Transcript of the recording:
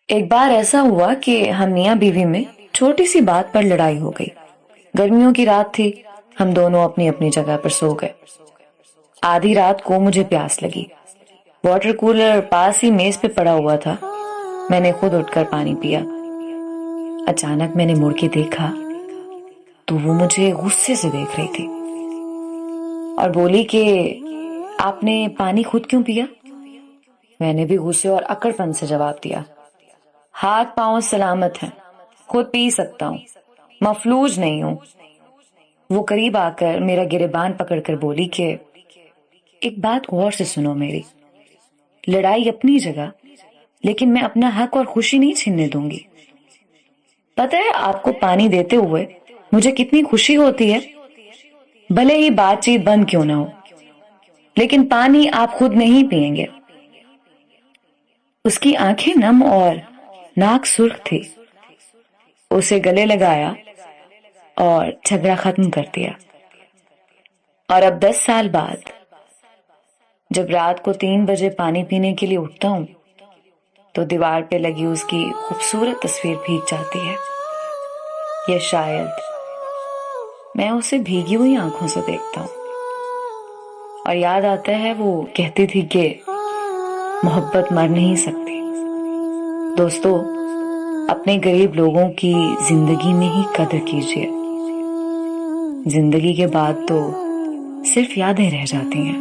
ایک بار ایسا ہوا کہ ہم میاں بیوی میں چھوٹی سی بات پر لڑائی ہو گئی۔ گرمیوں کی رات تھی، ہم دونوں اپنی اپنی جگہ پر سو گئے۔ آدھی رات کو مجھے پیاس لگی۔ واٹر کولر پاس ہی میز پہ پڑا ہوا تھا، میں نے خود اٹھ کر پانی پیا۔ اچانک میں نے مڑ کے دیکھا تو وہ مجھے غصے سے دیکھ رہی تھی اور بولی کہ آپ نے پانی خود کیوں پیا؟ میں نے بھی غصے اور اکڑ پن سے جواب دیا، ہاتھ پاؤں سلامت ہیں، خود پی سکتا ہوں، مفلوج نہیں ہوں۔ وہ قریب آ کر میرا گریبان پکڑ کر بولی کہ ایک بات غور سے سنو میری، لڑائی اپنی جگہ، لیکن میں اپنا حق اور خوشی نہیں چھیننے دوں گی۔ پتہ ہے آپ کو پانی دیتے ہوئے مجھے کتنی خوشی ہوتی ہے، بھلے ہی بات چیت بند کیوں نہ ہو، لیکن پانی آپ خود نہیں پئیں گے۔ اس کی آنکھیں نم اور ناک سرخ تھی۔ اسے گلے لگایا اور جھگڑا ختم کر دیا۔ اور اب 10 سال بعد جب رات کو 3 بجے پانی پینے کے لیے اٹھتا ہوں تو دیوار پہ لگی اس کی خوبصورت تصویر بھیگ جاتی ہے، یا شاید میں اسے بھیگی ہوئی آنکھوں سے دیکھتا ہوں اور یاد آتا ہے وہ کہتی تھی کہ محبت مر نہیں سکتی۔ دوستو، اپنے غریب لوگوں کی زندگی میں ہی قدر کیجیے، زندگی کے بعد تو صرف یادیں رہ جاتی ہیں۔